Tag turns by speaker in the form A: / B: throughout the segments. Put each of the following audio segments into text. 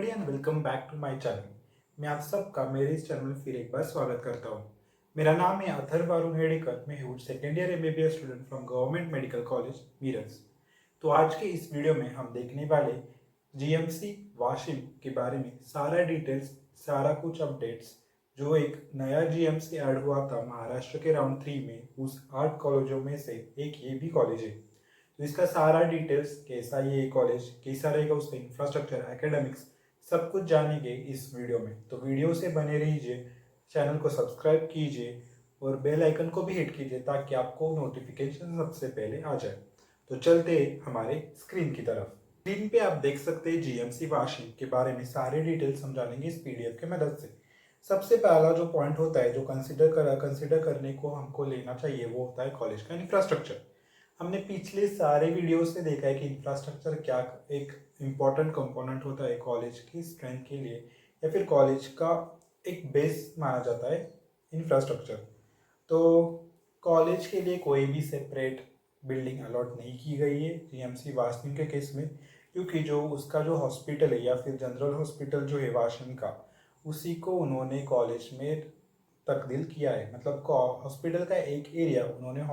A: Everybody and welcome back to my channel. मैं आप सबका मेरे इस चैनल में फिर एक बार स्वागत करता हूँ। मेरा नाम है अथर्व वरुण हेडेकर। मैं हूँ second year MBBS student from government medical college Miraj. तो आज के इस वीडियो में हम देखने वाले जीएमसी वाशिम के बारे में सारा डिटेल्स, सारा कुछ अपडेट्स। जो एक नया जीएमसी ऐड हुआ था महाराष्ट्र के राउंड 3 में, उस 8 कॉलेजों में से एक ये भी कॉलेज है। तो इसका सारा डिटेल्स, कैसा ये कॉलेज, कैसा रहेगा उसका इंफ्रास्ट्रक्चर, एकेडमिक्स, सब कुछ जानेंगे इस वीडियो में। तो वीडियो से बने रहिए, चैनल को सब्सक्राइब कीजिए और बेल आइकन को भी हिट कीजिए ताकि आपको नोटिफिकेशन सबसे पहले आ जाए। तो चलते हमारे स्क्रीन की तरफ। स्क्रीन पे आप देख सकते हैं जीएमसी वाशिम के बारे में सारे डिटेल्स समझानेंगे इस पीडीएफ के मदद से। सबसे पहला जो पॉइंट होता है, जो कंसिडर करने को हमको लेना चाहिए, वो होता है कॉलेज का इंफ्रास्ट्रक्चर। हमने पिछले सारे वीडियो से देखा है कि इंफ्रास्ट्रक्चर क्या एक इम्पॉर्टेंट कंपोनेंट होता है कॉलेज की स्ट्रेंथ के लिए, या फिर कॉलेज का एक बेस माना जाता है इंफ्रास्ट्रक्चर। तो कॉलेज के लिए कोई भी सेपरेट बिल्डिंग अलॉट नहीं की गई है जीएमसी वाशिम के केस में, क्योंकि जो उसका जो हॉस्पिटल है या फिर जनरल हॉस्पिटल जो है वाशिम का, उसी को उन्होंने कॉलेज में तब्दील किया है। मतलब हॉस्पिटल का एक एरिया उन्होंने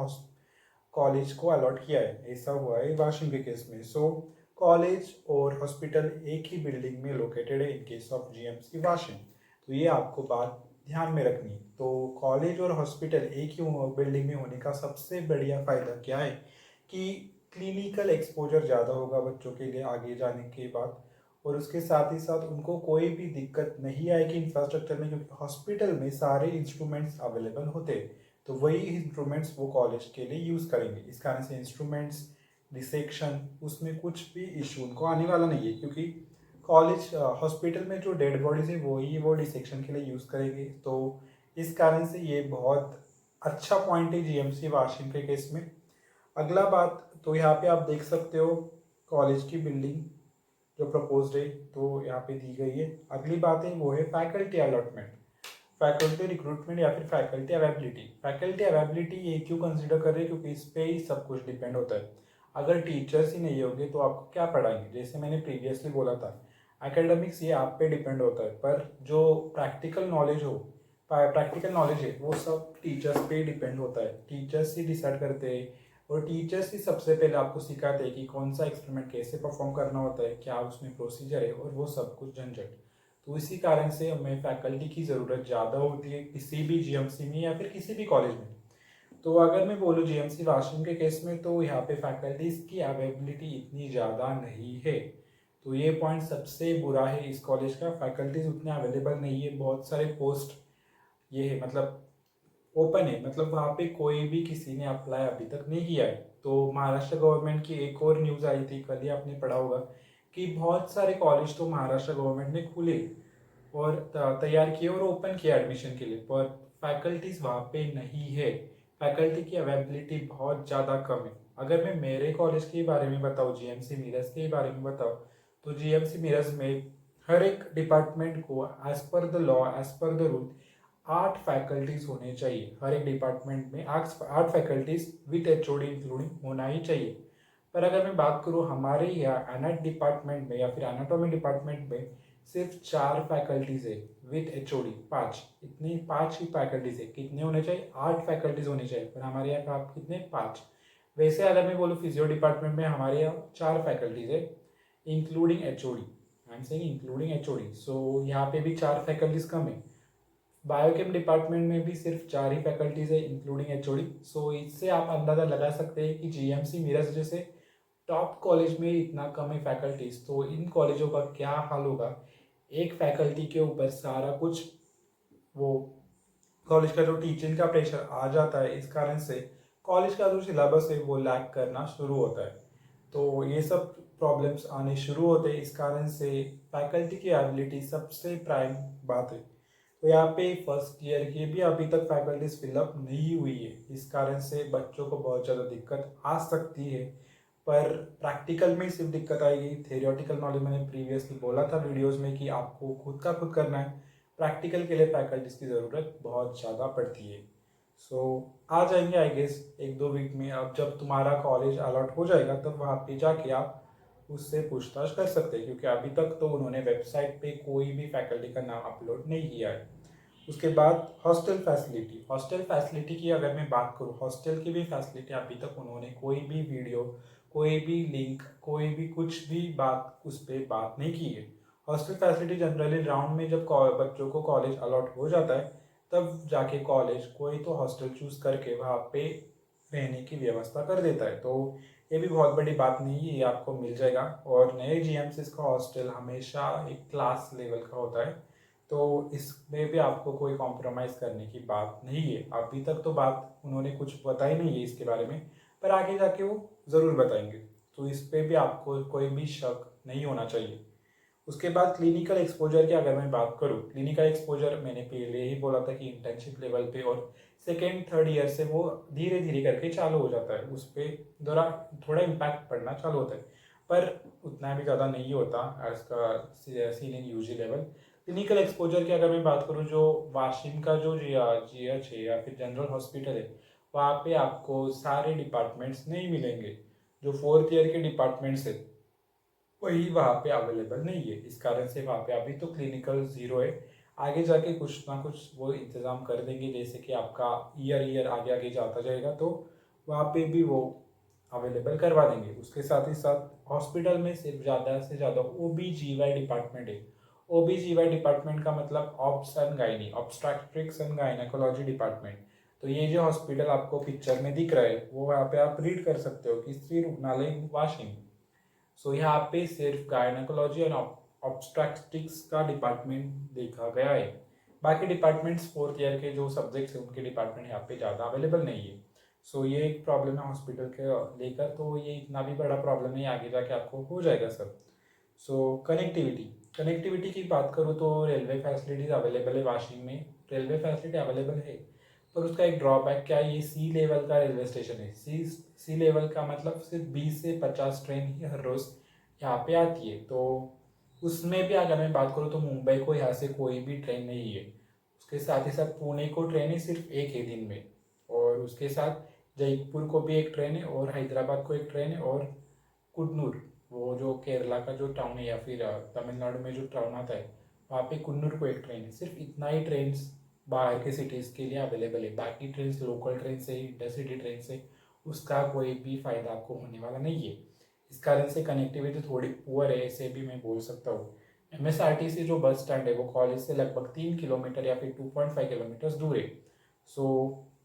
A: कॉलेज को अलॉट किया है। ऐसा हुआ है वाशिम के केस में। सो कॉलेज और हॉस्पिटल एक ही बिल्डिंग में लोकेटेड है in case of GMC Washim. तो ये आपको बात ध्यान में रखनी है। तो कॉलेज और हॉस्पिटल एक ही बिल्डिंग में होने का सबसे बढ़िया फ़ायदा क्या है कि क्लिनिकल एक्सपोजर ज़्यादा होगा बच्चों के लिए आगे जाने के बाद, और उसके साथ ही साथ उनको कोई भी दिक्कत नहीं आएगी इंफ्रास्ट्रक्चर में, क्योंकि हॉस्पिटल में सारे इंस्ट्रूमेंट्स अवेलेबल होते हैं। तो वही इंस्ट्रूमेंट्स वो कॉलेज के लिए यूज़ करेंगे। इस कारण से इंस्ट्रूमेंट्स, डिसेक्शन, उसमें कुछ भी इशू उनको आने वाला नहीं है, क्योंकि कॉलेज हॉस्पिटल में जो डेड बॉडीज है वो डिसेक्शन के लिए यूज़ करेंगे। तो इस कारण से ये बहुत अच्छा पॉइंट है जीएमसी वाशिम के केस में। अगला बात, तो यहाँ पे आप देख सकते हो कॉलेज की बिल्डिंग जो प्रपोज्ड है, तो यहाँ पे दी गई है। अगली बात है वो है फैकल्टी अलॉटमेंट, फैकल्टी रिक्रूटमेंट या फिर फैकल्टी अवेबिलिटी। फैकल्टी अवेबिलिटी ये क्यों कंसिडर कर रहे हैं, क्योंकि इस पे ही सब कुछ डिपेंड होता है। अगर टीचर्स ही नहीं होंगे तो आपको क्या पढ़ाएंगे। जैसे मैंने प्रीवियसली बोला था, एकेडमिक्स ये आप पे डिपेंड होता है, पर जो प्रैक्टिकल नॉलेज है वो सब टीचर्स पे डिपेंड होता है। टीचर्स ही डिसाइड करते हैं, और टीचर्स ही सबसे पहले आपको सिखाते हैं कि कौन सा एक्सपेरिमेंट कैसे परफॉर्म करना होता है, क्या उसमें प्रोसीजर है, और वो सब कुछ झंझट। तो इसी कारण से हमें फैकल्टी की ज़रूरत ज़्यादा होती है किसी भी जीएमसी में या फिर किसी भी कॉलेज में। तो अगर मैं बोलूँ जीएमसी वाशिम के केस में, तो यहाँ पे फैकल्टीज़ की अवेलेबिलिटी इतनी ज़्यादा नहीं है। तो ये पॉइंट सबसे बुरा है इस कॉलेज का, फैकल्टीज उतने अवेलेबल नहीं है। बहुत सारे पोस्ट ये है, मतलब ओपन है, मतलब वहाँ पे कोई भी किसी ने अप्लाई अभी तक नहीं किया है। तो महाराष्ट्र गवर्नमेंट की एक और न्यूज़ आई थी, कल ही आपने पढ़ा होगा कि बहुत सारे कॉलेज तो महाराष्ट्र गवर्नमेंट ने खुले और तैयार किए और ओपन किया एडमिशन के लिए, पर फैकल्टीज वहाँ पे नहीं है। फैकल्टी की अवेलेबिलिटी बहुत ज़्यादा कम है। अगर मैं मेरे कॉलेज के बारे में बताऊँ, जीएमसी मीरज के बारे में बताऊँ, तो जीएमसी मीरज में हर एक डिपार्टमेंट को as per the law, as per the rule 8 faculties होने चाहिए। हर एक डिपार्टमेंट में 8 फैकल्टीज विथ एचओडी इंक्लूडिंग होना ही चाहिए। पर अगर मैं बात करूँ हमारे यहाँ एनाट डिपार्टमेंट में या फिर एनाटॉमी डिपार्टमेंट में, सिर्फ 4 फैकल्टीज है विथ एचओडी, 5, इतनी 5 ही फैकल्टीज है। कितने होने चाहिए? 8 फैकल्टीज होने चाहिए, पर हमारे यहाँ आप कितने? 5। वैसे अगर मैं बोलूँ फिजियो डिपार्टमेंट में हमारे यहाँ 4 फैकल्टीज है including HOD. I am saying including HOD, so यहाँ पे भी 4 फैकल्टीज कम है। बायोकेम डिपार्टमेंट में भी सिर्फ 4 ही फैकल्टीज है इंक्लूडिंग एचओडी। सो इससे आप अंदाज़ा लगा सकते हैं कि जीएमसी मीरज जैसे टॉप कॉलेज में इतना कम है फैकल्टीज, तो इन कॉलेजों का क्या हाल होगा। एक फैकल्टी के ऊपर सारा कुछ, वो कॉलेज का जो टीचिंग का प्रेशर आ जाता है, इस कारण से कॉलेज का जो सिलेबस है वो लैग करना शुरू होता है। तो ये सब प्रॉब्लम्स आने शुरू होते हैं। इस कारण से फैकल्टी की एबिलिटी सबसे प्राइम बात है। तो यहाँ पे फर्स्ट ईयर की भी अभी तक फैकल्टीज फिलअप नहीं हुई है। इस कारण से बच्चों को बहुत ज़्यादा दिक्कत आ सकती है। पर प्रैक्टिकल में सिर्फ दिक्कत आएगी। थेरियोटिकल नॉलेज मैंने प्रीवियसली बोला था वीडियोस में कि आपको खुद का खुद करना है। प्रैक्टिकल के लिए फैकल्टीज की ज़रूरत बहुत ज़्यादा पड़ती है। सो आ जाएंगे आई गेस 1-2 वीक में। अब जब तुम्हारा कॉलेज अलॉट हो जाएगा तब वहाँ पे जाके आप उससे पूछताछ कर सकते हैं, क्योंकि अभी तक तो उन्होंने वेबसाइट पे कोई भी फैकल्टी का नाम अपलोड नहीं किया है। उसके बाद हॉस्टल फैसिलिटी की अगर मैं बात करूँ, हॉस्टल की भी फैसिलिटी अभी तक उन्होंने कोई भी वीडियो, कोई भी लिंक, कोई भी कुछ भी बात उस पर बात नहीं की है। हॉस्टल फैसिलिटी जनरली राउंड में जब बच्चों को कॉलेज अलॉट हो जाता है, तब जाके कॉलेज कोई तो हॉस्टल चूज़ करके वहाँ पे रहने की व्यवस्था कर देता है। तो ये भी बहुत बड़ी बात नहीं है, ये आपको मिल जाएगा। और नए जीएमसीज का हॉस्टल हमेशा एक क्लास लेवल का होता है, तो इसमें भी आपको कोई कॉम्प्रोमाइज़ करने की बात नहीं है। अभी तक तो बात उन्होंने कुछ बताई नहीं है इसके बारे में, पर आगे जाके वो ज़रूर बताएंगे। तो इस पर भी आपको कोई भी शक नहीं होना चाहिए। उसके बाद क्लिनिकल एक्सपोजर की अगर मैं बात करूँ, क्लिनिकल एक्सपोजर मैंने पहले ही बोला था कि इंटर्नशिप लेवल पे और सेकेंड थर्ड ईयर से वो धीरे धीरे करके चालू हो जाता है, उस पर थोड़ा इम्पैक्ट पड़ना चालू होता है, पर उतना भी ज़्यादा नहीं होता एज का scene in UG level. Clinical exposure की अगर मैं बात करूँ, जो वाशिम का जो GH है या फिर जनरल हॉस्पिटल है, वहाँ पे आपको सारे डिपार्टमेंट्स नहीं मिलेंगे। जो फोर्थ ईयर के डिपार्टमेंट्स है वही वहाँ पे अवेलेबल नहीं है, इस कारण से वहाँ पे अभी तो क्लिनिकल ज़ीरो है। आगे जाके कुछ ना कुछ वो इंतज़ाम कर देंगे, जैसे कि आपका ईयर आगे आगे जाता जाएगा तो वहाँ पे भी वो अवेलेबल करवा देंगे। उसके साथ ही साथ हॉस्पिटल में सिर्फ ज़्यादा से ज़्यादा OBGY डिपार्टमेंट है। OBGY डिपार्टमेंट का मतलब obs and gynae, obstetrics and gynaecology department. तो ये जो हॉस्पिटल आपको पिक्चर में दिख रहा है, वो वहाँ पे आप रीड कर सकते हो कि स्त्री रुग्णालय वाशिम। सो यहाँ पे सिर्फ गायनेकोलॉजी और ऑब्स्ट्रैक्टिक्स का डिपार्टमेंट देखा गया है। बाकी डिपार्टमेंट्स फोर्थ ईयर के जो सब्जेक्ट्स हैं उनके डिपार्टमेंट यहाँ पे ज़्यादा अवेलेबल नहीं है। सो ये एक प्रॉब्लम है हॉस्पिटल के लेकर, तो ये इतना भी बड़ा प्रॉब्लम नहीं, आगे जाके आपको हो जाएगा सर। सो कनेक्टिविटी की बात करूँ तो रेलवे फैसिलिटीज़ अवेलेबल है वाशिंग में, रेलवे फैसिलिटी अवेलेबल है, पर उसका एक ड्रॉबैक क्या है, ये सी लेवल का रेलवे स्टेशन है। सी लेवल का मतलब सिर्फ 20 से 50 ट्रेन ही हर रोज़ यहाँ पे आती है। तो उसमें भी अगर मैं बात करूँ तो मुंबई को यहाँ से कोई भी ट्रेन नहीं है। उसके साथ ही साथ पुणे को ट्रेन है सिर्फ एक ही दिन में, और उसके साथ जयपुर को भी एक ट्रेन है, और हैदराबाद को एक ट्रेन है, और कुन्नूर, वो जो केरला का जो टाउन है या फिर तमिलनाडु में जो टाउन आता है, वहाँ पे कुन्नूर को एक ट्रेन है। सिर्फ इतना ही ट्रेन बाहर के सिटीज़ के लिए अवेलेबल है, बाकी ट्रेन लोकल ट्रेन से, इंटरसिटी ट्रेन से उसका कोई भी फ़ायदा आपको होने वाला नहीं है। इस कारण से कनेक्टिविटी थोड़ी पुअर है, ऐसे भी मैं बोल सकता हूँ। MSRTC जो बस स्टैंड है वो कॉलेज से लगभग 3 किलोमीटर या फिर 2.5 किलोमीटर दूर है। सो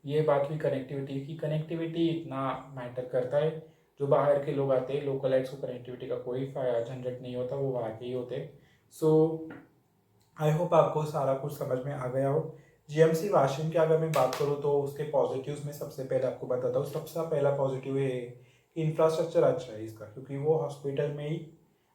A: ये बात हुई कनेक्टिविटी की। कनेक्टिविटी इतना मैटर करता है, जो बाहर के लोग आते हैं लोकलाइट्स को कनेक्टिविटी का कोई झंझट नहीं होता, वो वहाँ के ही होते। सो आई होप आपको सारा कुछ समझ में आ गया हो। GMC वाशिम की अगर मैं बात करूँ तो उसके पॉजिटिव्स में सबसे पहले आपको बताता हूँ। सबसे पहला पॉजिटिव है कि इंफ्रास्ट्रक्चर अच्छा है इसका, क्योंकि वो हॉस्पिटल में ही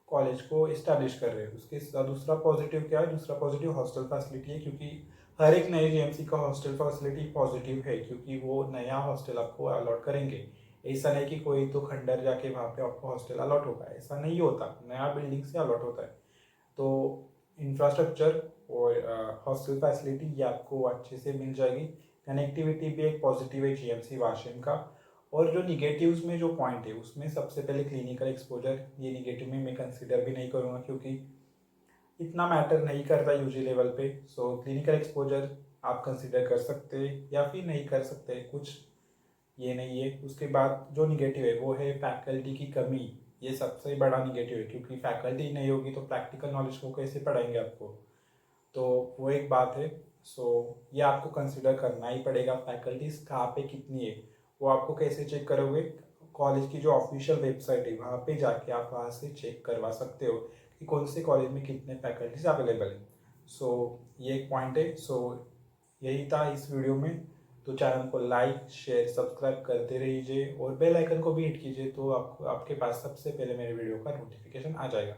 A: कॉलेज को इस्टेब्लिश कर रहे हैं। उसके दूसरा पॉजिटिव क्या है, दूसरा पॉजिटिव हॉस्टल फैसिलिटी है, क्योंकि हर एक नए GMC का हॉस्टल फैसिलिटी पॉजिटिव है, क्योंकि वो नया हॉस्टल आपको अलॉट करेंगे। ऐसा नहीं कि कोई तो खंडर जाके वहाँ पे आपको हॉस्टल अलॉट होगा, ऐसा नहीं होता, नया बिल्डिंग से अलॉट होता है। तो इंफ्रास्ट्रक्चर और हॉस्टल फैसिलिटी ये आपको अच्छे से मिल जाएगी। कनेक्टिविटी भी एक पॉजिटिव है GMC वाशिम का। और जो निगेटिव्स में जो पॉइंट है उसमें सबसे पहले क्लिनिकल एक्सपोजर, ये निगेटिव में मैं कंसिडर भी नहीं करूँगा, क्योंकि इतना मैटर नहीं करता यूजी लेवल पे। सो क्लिनिकल एक्सपोजर आप कंसिडर कर सकते हैं या फिर नहीं कर सकते, कुछ ये नहीं है। उसके बाद जो निगेटिव है वो है फैकल्टी की कमी, ये सबसे बड़ा निगेटिव है, क्योंकि फैकल्टी नहीं होगी तो प्रैक्टिकल नॉलेज को कैसे पढ़ाएंगे आपको, तो वो एक बात है। सो ये आपको कंसिडर करना ही पड़ेगा। फैकल्टीज कहाँ पे कितनी है वो आपको कैसे चेक करोगे, कॉलेज की जो ऑफिशियल वेबसाइट है वहाँ पे जाके आप वहाँ से चेक करवा सकते हो कि कौन से कॉलेज में कितने फैकल्टीज अवेलेबल है। सो ये एक पॉइंट है। सो यही था इस वीडियो में। तो चैनल को लाइक शेयर सब्सक्राइब करते रहिए और बेल आइकन को भी हिट कीजिए, तो आपको आपके पास सबसे पहले मेरे वीडियो का नोटिफिकेशन आ जाएगा।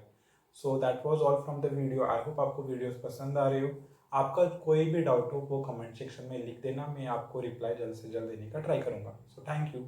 A: So that was all from the video. I hope आपको वीडियोस पसंद आ रही हो। आपका कोई भी डाउट हो वो कमेंट सेक्शन में लिख देना, मैं आपको रिप्लाई जल्द से जल्द देने का ट्राई करूँगा। So thank you.